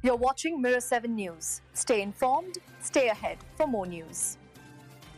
You're watching Mirror 7 News. Stay informed, stay ahead for more news.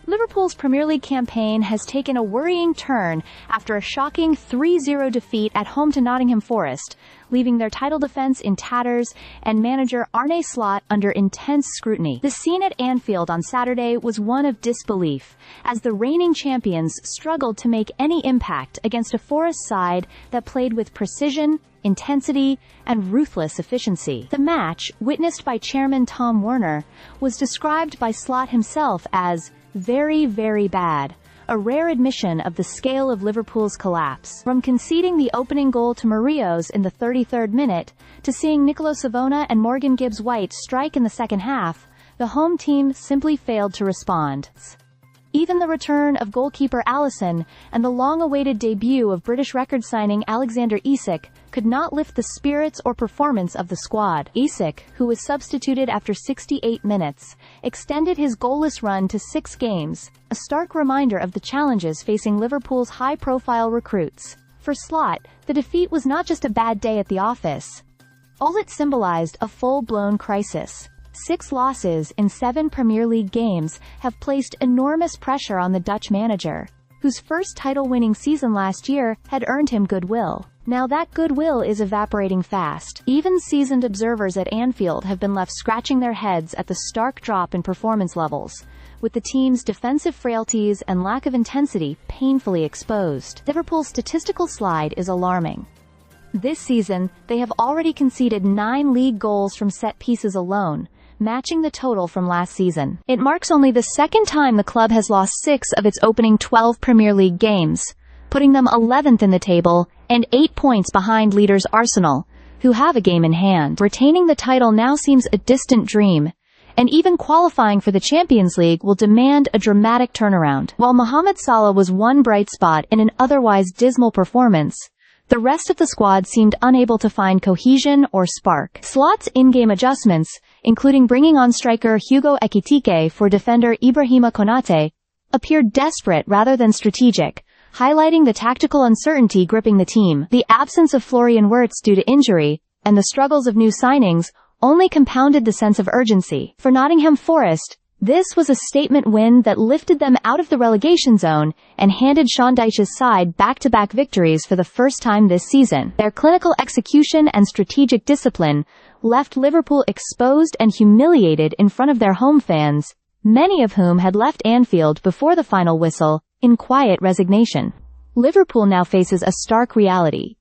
Liverpool's Premier League campaign has taken a worrying turn after a shocking 3-0 defeat at home to Nottingham Forest, leaving their title defence in tatters and manager Arne Slot under intense scrutiny. The scene at Anfield on Saturday was one of disbelief, as the reigning champions struggled to make any impact against a Forest side that played with precision, intensity, and ruthless efficiency. The match, witnessed by chairman Tom Werner, was described by Slot himself as very, very bad, a rare admission of the scale of Liverpool's collapse. From conceding the opening goal to Murillo's in the 33rd minute, to seeing Nicolo Savona and Morgan Gibbs-White strike in the second half, the home team simply failed to respond. Even the return of goalkeeper Alisson and the long-awaited debut of British record signing Alexander Isak could not lift the spirits or performance of the squad. Isak, who was substituted after 68 minutes, extended his goalless run to 6 games, a stark reminder of the challenges facing Liverpool's high-profile recruits. For Slot, the defeat was not just a bad day at the office. All it symbolized a full-blown crisis. 6 losses in 7 Premier League games have placed enormous pressure on the Dutch manager, whose first title-winning season last year had earned him goodwill. Now that goodwill is evaporating fast. Even seasoned observers at Anfield have been left scratching their heads at the stark drop in performance levels, with the team's defensive frailties and lack of intensity painfully exposed. Liverpool's statistical slide is alarming. This season, they have already conceded 9 league goals from set pieces alone, matching the total from last season. It marks only the second time the club has lost 6 of its opening 12 Premier League games, putting them 11th in the table and 8 points behind leaders Arsenal, who have a game in hand. Retaining the title now seems a distant dream, and even qualifying for the Champions League will demand a dramatic turnaround. While Mohamed Salah was one bright spot in an otherwise dismal performance, the rest of the squad seemed unable to find cohesion or spark. Slot's in-game adjustments, including bringing on striker Hugo Ekitike for defender Ibrahima Konate, appeared desperate rather than strategic, highlighting the tactical uncertainty gripping the team. The absence of Florian Wirtz due to injury, and the struggles of new signings, only compounded the sense of urgency. For Nottingham Forest, this was a statement win that lifted them out of the relegation zone and handed Sean Dyche's side back-to-back victories for the first time this season. Their clinical execution and strategic discipline left Liverpool exposed and humiliated in front of their home fans, many of whom had left Anfield before the final whistle, in quiet resignation. Liverpool now faces a stark reality.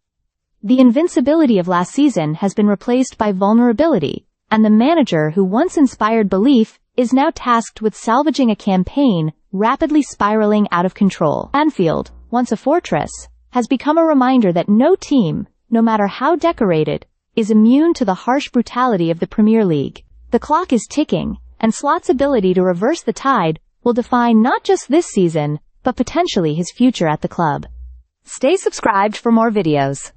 The invincibility of last season has been replaced by vulnerability, and the manager who once inspired belief is now tasked with salvaging a campaign rapidly spiraling out of control. Anfield, once a fortress, has become a reminder that no team, no matter how decorated, is immune to the harsh brutality of the Premier League. The clock is ticking, and Slot's ability to reverse the tide will define not just this season, but potentially his future at the club. Stay subscribed for more videos.